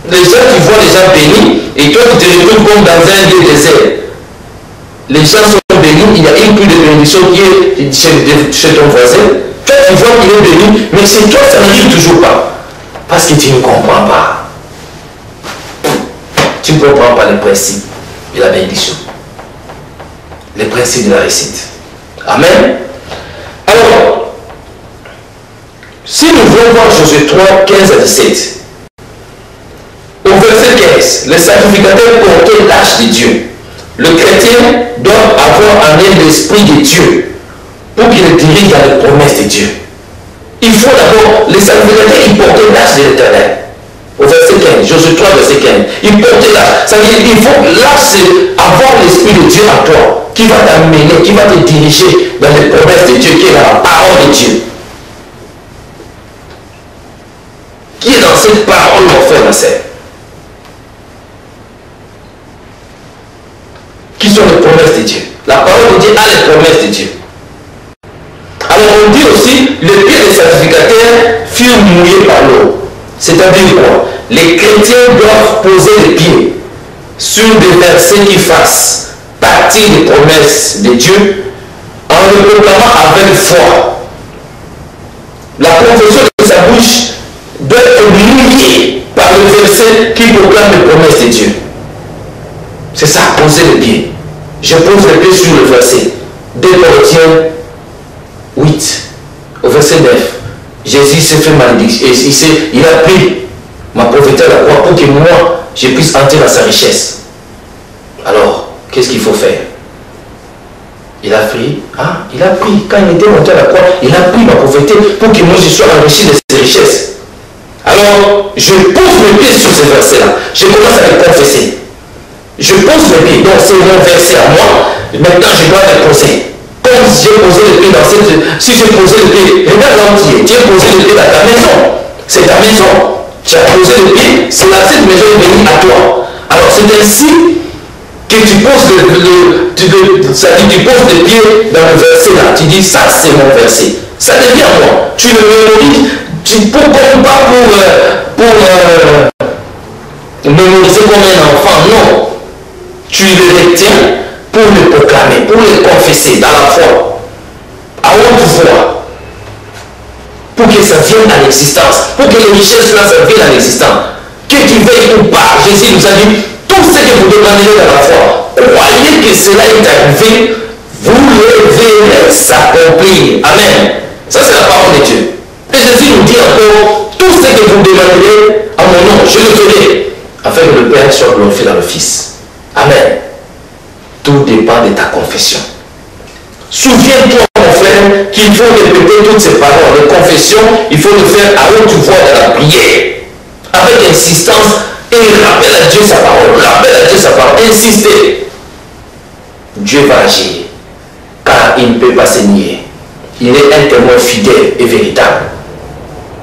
Les gens qui voient les gens bénis, et toi tu te retrouves comme dans un lieu désert. Les gens sont bénis, il y a une pluie de bénédiction qui est chez ton voisin. Toi tu vois qu'il est béni, mais chez toi ça n'arrive toujours pas. Parce que tu ne comprends pas. Tu ne comprends pas les principes de la bénédiction. Les principes de la réussite. Amen. Alors, si nous voulons voir Josué 3, 15 à 17, au verset 15, le sacrificateur portait l'âge de Dieu. Le chrétien doit avoir en elle l'esprit de Dieu pour qu'il le dirige dans les promesses de Dieu. Il faut d'abord, les sacrificateurs, ils portaient l'âge de l'Éternel. Au verset 15, Josué 3, verset 15, ils portaient l'âge. Ça veut dire qu'il faut, l'âge, c'est avoir l'esprit de Dieu en toi, qui va t'amener, qui va te diriger dans les promesses de Dieu, qui est la parole de Dieu. Qui est dans cette parole, mon frère, ma sœur? Qui sont les promesses de Dieu? La parole de Dieu a les promesses de Dieu. Alors on dit aussi, les pieds des sacrificateurs furent mouillés par l'eau. C'est-à-dire quoi? Les chrétiens doivent poser les pieds sur des versets qui fassent partie des promesses de Dieu en le proclamant avec foi. La confession de sa bouche doit être mouillée par le verset qui proclame les promesses de Dieu. C'est ça, poser les pieds. Je pose les pieds sur le verset. 2 Corinthiens 8, au verset 9. Jésus s'est fait malédiction. Il a pris ma pauvreté à la croix pour que moi, je puisse entrer dans sa richesse. Alors, qu'est-ce qu'il faut faire? Il a pris, quand il était monté à la croix, il a pris ma pauvreté pour que moi je sois enrichi de ses richesses. Alors, je pose mes pieds sur ce verset-là. Je commence à le confesser. Je pose mes pieds, donc c'est mon verset à moi. Maintenant, je dois le poser. Comme si j'ai posé le pied dans cette... Si j'ai posé le pied, regarde là où tu es. Tu as posé le pied dans ta maison. C'est ta maison. Tu as posé le pied, c'est là cette maison est bénie à toi. Alors, c'est ainsi que tu poses tu poses les pieds dans le verset là. Tu dis, ça c'est mon verset. Ça devient moi. Tu le mémorises. Tu ne peux pas mémoriser comme un enfant. Non. Tu le retiens pour le proclamer, pour le confesser dans la foi, à haute voix, pour que ça vienne à l'existence, pour que les richesses là, ça vienne à l'existence. Que tu veilles ou pas, Jésus nous a dit, tout ce que vous demanderez dans la foi, croyez que cela est arrivé, vous le verrez s'accomplir. Amen. Ça c'est la parole de Dieu. Et Jésus nous dit encore, tout ce que vous demanderez à mon nom, je le ferai, afin que le Père soit glorifié dans le Fils. Amen. Tout dépend de ta confession. Souviens-toi, mon frère, qu'il faut répéter toutes ces paroles de confession. Il faut le faire à haute voix dans la prière, avec insistance, et rappelle à Dieu sa parole. Rappelle à Dieu sa parole. Insistez. Dieu va agir, car il ne peut pas se nier. Il est un témoin fidèle et véritable.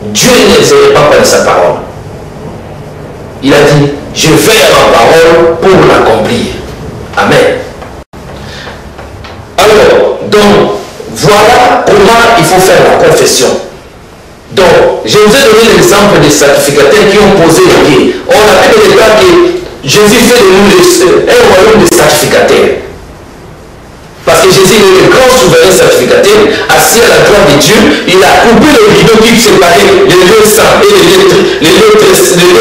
Dieu ne se répand pas de sa parole. Il a dit, je vais à ma parole pour l'accomplir. Amen. Alors, donc, voilà comment il faut faire la confession. Donc, je vous ai donné l'exemple des sacrificateurs qui ont posé les pieds. On a vu le cas que Jésus fait de nous un royaume de sacrificateurs. Parce que Jésus est le grand souverain sacrificateur, assis à la droite de Dieu. Il a coupé le rideau qui séparait les lieux saints et les lieux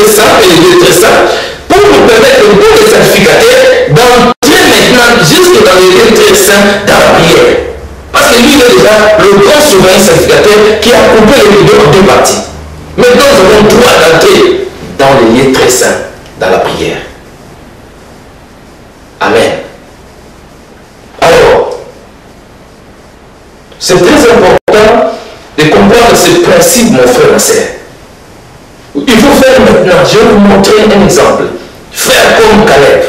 saints et les lieux très saints, pour nous permettre, pour les sacrificateurs, d'entrer maintenant jusque dans les lieux très saints dans la prière. Parce que lui, il est déjà le grand souverain sacrificateur qui a coupé le rideau en deux parties. Maintenant, nous avons droit d'entrer dans les lieux très saints dans la prière. Amen. Alors, c'est très important de comprendre ce principe, mon frère, ma sœur. Il faut faire maintenant, je vais vous montrer un exemple. Faire comme Caleb.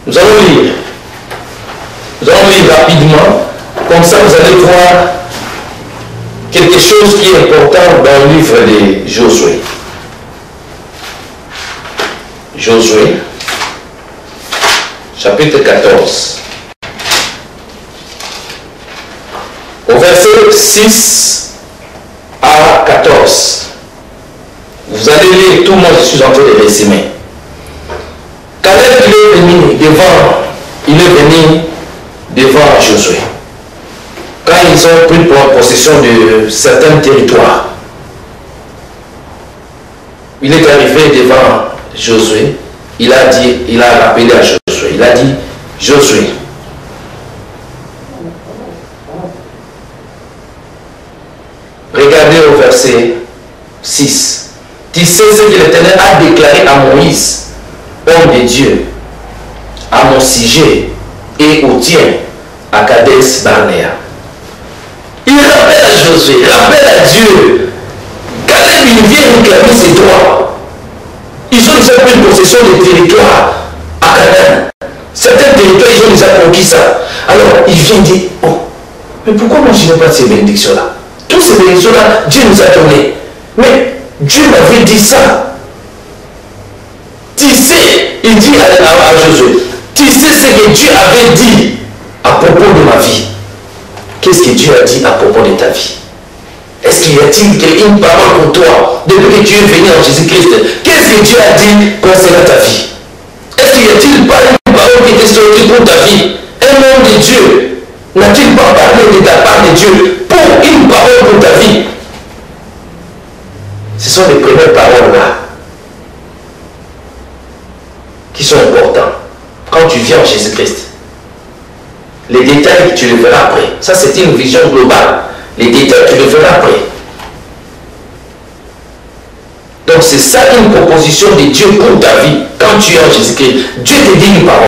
Nous allons lire. Nous allons lire rapidement. Comme ça, vous allez voir quelque chose qui est important dans le livre de Josué. Josué, chapitre 14. Au verset 6 à 14. Vous allez lire, tout le monde, je suis en train de résumer. Caleb, il est venu devant Josué. Quand ils ont pris possession de certains territoires, il est arrivé devant Josué. Il a rappelé à Josué. Il a dit, Josué, regardez au verset 6. Tu sais ce que l'Éternel a déclaré à Moïse, homme de Dieu, à mon sujet et au tien, à Kadesh Barnéa. Il rappelle à Josué, il rappelle à Dieu. Caleb, il vient réclamer ses droits. Ils ont déjà pris possession des territoires à Canaan. Certains territoires, ils ont déjà conquis ça. Alors, il vient dire, oh, mais pourquoi moi je n'ai pas ces bénédictions-là? Toutes ces bénédictions-là, Dieu nous a donné. Mais Dieu m'avait dit ça. Tu sais, il dit à Josué, tu sais ce que Dieu avait dit à propos de ma vie. Qu'est-ce que Dieu a dit à propos de ta vie? Est-ce qu'il y a-t-il une parole pour toi depuis que tu es venu en Jésus-Christ? Qu'est-ce que Dieu a dit concernant ta vie? Est-ce qu'il y a-t-il pas une parole qui t'est sortie pour ta vie? Un homme de Dieu n'a-t-il pas parlé de ta part de Dieu pour une parole pour ta vie? Ce sont les premières paroles là qui sont importantes quand tu viens en Jésus-Christ. Les détails, tu les verras après. Ça, c'est une vision globale. Les détails, tu les verras après. Donc, c'est ça une proposition de Dieu pour ta vie. Quand tu es en Jésus-Christ, Dieu te dit une parole.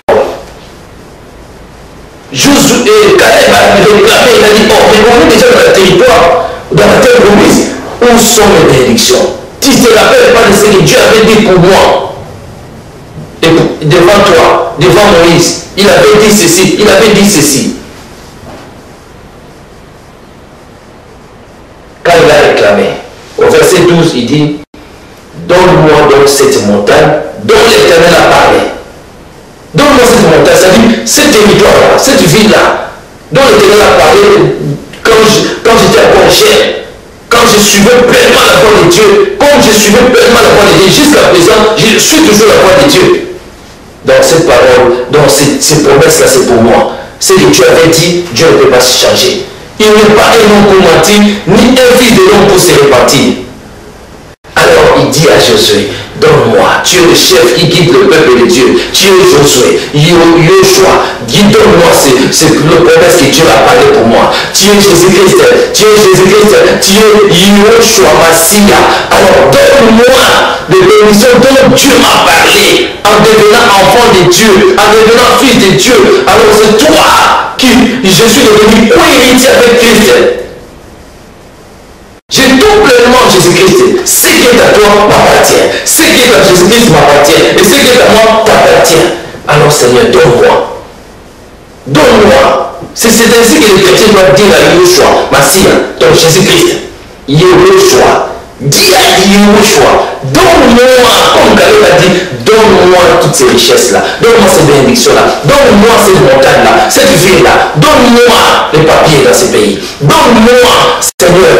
Josué, Caleb a réclamé, il a dit, oh, mais on est déjà dans le territoire, dans la terre promise. Où sont mes bénédictions? Tu ne te rappelles pas de ce que Dieu avait dit pour moi? Et devant toi, devant Moïse, il avait dit ceci, il avait dit ceci. Quand il a réclamé, au verset 12, il dit, donne-moi donc cette montagne dont l'Éternel a parlé. Donne-moi cette montagne, c'est-à-dire ce territoire-là, cette ville-là, dont l'Éternel a parlé quand j'étais encore jeune, quand je suivais pleinement la voie de Dieu, comme je suivais pleinement la voie de Dieu, jusqu'à présent, je suis toujours la voie de Dieu. Donc cette parole, donc ces promesses-là, c'est pour moi. Ce que Dieu avait dit, Dieu ne peut pas se changer. Il n'est pas un homme pour mentir, ni un fils de l'homme pour se repentir. Alors il dit à Josué, donne-moi, tu es le chef qui guide le peuple de Dieu. Tu es Josué, Yoshua, donne-moi le promesse que Dieu a parlé pour moi. Tu es Jésus-Christ, tu es Yoshua Massia. Alors donne-moi les bénédictions dont Dieu m'a parlé en devenant enfant de Dieu, en devenant fils de Dieu. Alors c'est toi qui, je suis devenu co-héritier avec Christ. J'ai tout pleinement Jésus-Christ. Ce qui est à toi m'appartient. Ce qui est à Jésus-Christ m'appartient. Et ce qui est à moi t'appartient. Alors Seigneur, donne-moi. Donne-moi. C'est ainsi que les chrétiens doivent dire à Yoshua, Massia, donc Jésus-Christ. Yoshua. Dis à Yoshua, donne-moi, comme Caleb a dit, donne-moi toutes ces richesses-là. Donne-moi ces bénédictions-là. Donne-moi cette montagne-là, cette ville-là. Donne-moi les papiers dans ce pays. Donne-moi, Seigneur,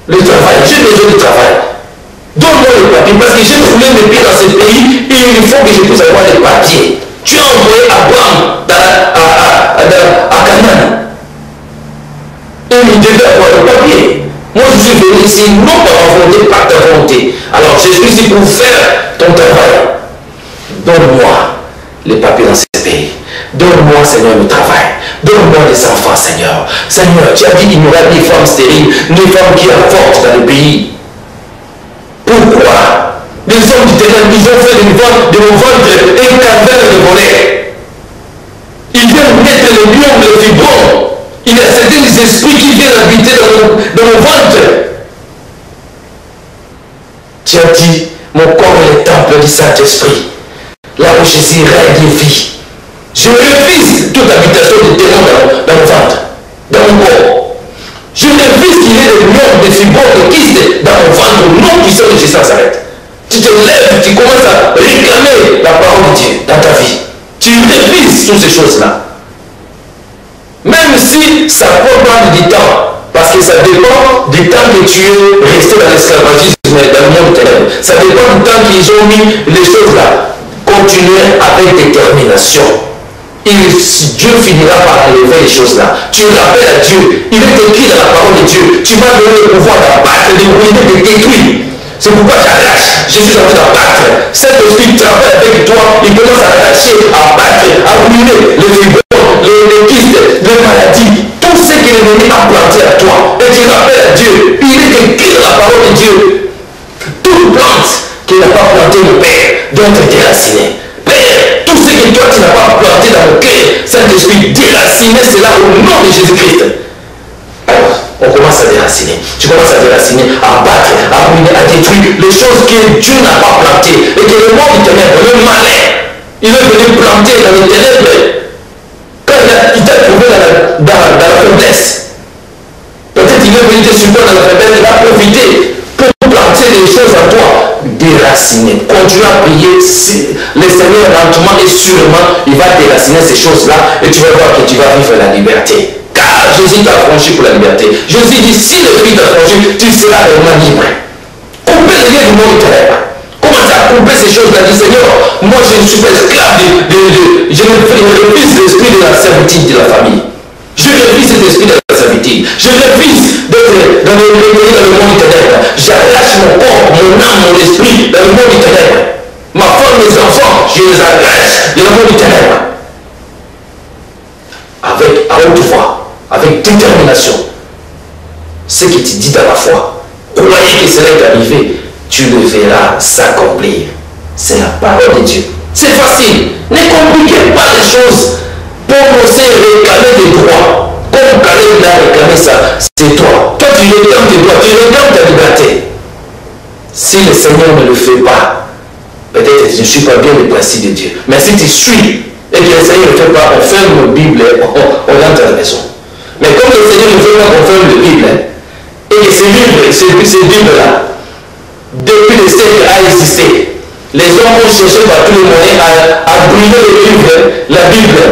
le travail, j'ai besoin de travail. Donne-moi les papiers parce que j'ai foulé mes pieds dans ce pays et il faut que je puisse avoir les papiers. Tu as envoyé Abraham à Canaan. Et il devait avoir le papier. Moi je suis venu ici non par ma volonté, par ta volonté. Alors je suis ici pour faire ton travail. Donne-moi les papiers dans ce pays. Donne-moi, Seigneur, le travail. Donne-moi des enfants, Seigneur. Seigneur, tu as dit qu'il n'y aura ni femmes stériles, ni femmes qui avortent dans le pays. Pourquoi? Les hommes du terrain, ils ont fait de mon ventre un calvaire de volet. Ils viennent mettre les lions, les fibrons. Il y a certains esprits qui viennent habiter dans mon ventre. Tu as dit, mon corps est le temple du Saint-Esprit. Là où Jésus règne et vit. Je refuse toute habitation de démons dans mon ventre, dans mon corps. Je refuse qu'il y ait des lions, des fibrons, des kystes dans mon ventre. Au nom puissant de Jésus s'arrête. Tu te lèves, tu commences à réclamer la parole de Dieu dans ta vie. Tu refuses toutes ces choses-là. Même si ça peut prendre du temps, parce que ça dépend du temps que tu es resté dans l'esclavagisme mais dans le monde ténèbre. Ça dépend du temps qu'ils ont mis les choses là. Continuez avec détermination. Dieu finira par enlever les choses là. Tu rappelles à Dieu. Il est écrit dans la parole de Dieu. Tu m'as donné le pouvoir d'abattre, de brûler, de détruire. C'est pourquoi j'arrache. Je suis en train d'abattre. Cet esprit travaille avec toi. Il commence à arracher, à battre, à brûler les fibromes, les kystes, les maladies. Tout ce que l'ennemi a planté à toi. Et tu rappelles à Dieu. Il est écrit dans la parole de Dieu. Toute plante qu'il n'a pas planté le Père doit être déracinée. Père, tout ce que toi tu n'as pas planté dans le cœur, Saint-Esprit, déraciné cela au nom de Jésus-Christ. Alors, on commence à déraciner. Tu commences à déraciner, à battre, à brûler, à détruire les choses que Dieu n'a pas plantées. Et que le monde du ténèbre, le malin, il est venu planter dans les ténèbres. Quand il t'a trouvé dans la faiblesse, peut-être il est venu te supporter dans la faiblesse, il va profiter pour planter les choses en toi. Déraciner. Continue à prier. Le Seigneur lentement et sûrement, il va déraciner ces choses-là et tu vas voir que tu vas vivre la liberté. Car Jésus t'a franchi pour la liberté. Jésus dit, si le Christ t'a franchi, tu seras vraiment libre. Coupez les liens du monde ténèbre. Commence à couper ces choses-là. Dis, Seigneur, moi je ne suis pas esclave je refuse l'esprit de la servitude de la famille. Je refuse cet esprit de la servitude. Je refuse d'être dans le monde du ténèbre. J'arrache mon corps, mon âme, mon esprit dans le monde du ténèbre. Ma femme, mes enfants, je les arrache dans le monde du ténèbre. Avec à haute voix, avec détermination. Ce que tu dis dans la foi, croyez que cela est arrivé, tu le verras s'accomplir. C'est la parole de Dieu. C'est facile. Ne compliquez pas les choses pour oser réclamer des droits. Comme Caleb l'a réclamé ça, c'est toi. Toi, tu réclames tes droits, tu réclames ta liberté. Si le Seigneur ne le fait pas, peut-être que je ne suis pas bien le principe de Dieu. Mais si tu suis et que le Seigneur ne le fait pas, on ferme la Bible, on rentre à la maison. Mais comme le Seigneur ne fait pas qu'on ferme la Bible, et que ces Bibles-là, depuis le siècle a existé, les hommes ont cherché par tous les moyens à brûler le livre, la Bible.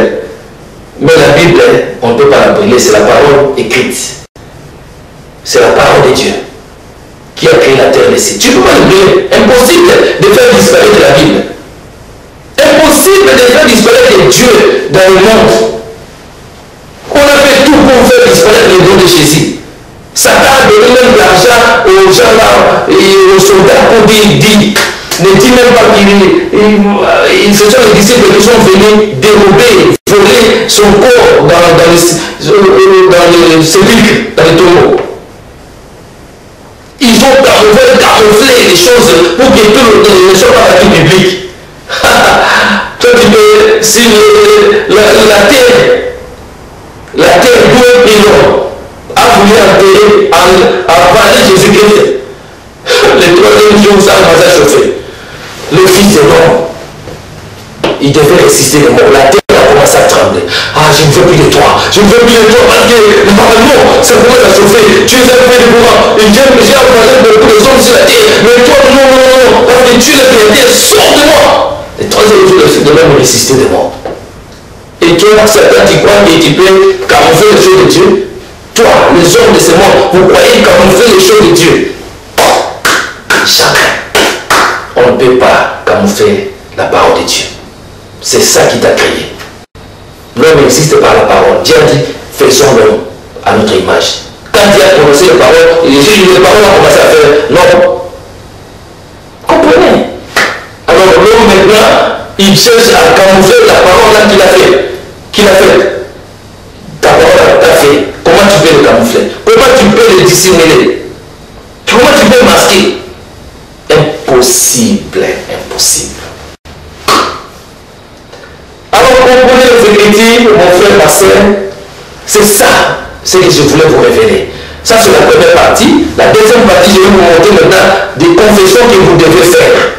Mais la Bible, on ne peut pas la brûler, c'est la parole écrite. C'est la parole de Dieu qui a créé la terre et les cieux. Tu ne peux pas le brûler. Impossible de faire disparaître la Bible. Impossible de faire disparaître Dieu dans le monde. On a fait tout pour faire disparaître le nom de Jésus. Satan a donné même de l'argent aux gens là et aux soldats pour dire. Ne dit même pas ce sont les disciples qui sont venus dérober, voler son corps dans le sépulcre, dans les tombeaux. Ils ont camouflé les choses pour que tout ne soit pas la vie publique. Toi tu peux, si la terre d'où pilon a voulu enterrer, avaler Jésus-Christ, le troisième jour ça va chauffer. Le fils de l'homme, il devait résister les morts. La terre a commencé à trembler. Ah, je ne veux plus de toi. Je ne veux plus de toi parce que normalement, ça commence à chauffer. Tu es un peu de moi. Et j'ai envoyé beaucoup de hommes sur la terre. Mais toi, non. Parce que tu es la terre, sors de moi. Le troisième jour, le fils de l'homme résistait de moi. Et toi, Satan, tu crois que tu peux camoufler les choses de Dieu? Toi, les hommes de ce monde, vous croyez camoufler les choses de Dieu? Jamais. On ne peut pas camoufler la parole de Dieu. C'est ça qui t'a créé. L'homme existe par la parole. Dieu a dit, faisons l'homme à notre image. Quand Dieu a prononcé les paroles, les paroles ont commencé à faire l'homme. Comprenez? Alors l'homme maintenant, il cherche à camoufler la parole là qu'il a fait. Ta parole t'a fait. Comment tu peux le camoufler? Comment tu peux le dissimuler? Comment tu peux masquer? Impossible. Alors comprenez les Écritures, mon frère, ma soeur, c'est ça ce que je voulais vous révéler. Ça c'est la première partie. La deuxième partie, je vais vous montrer maintenant des confessions que vous devez faire.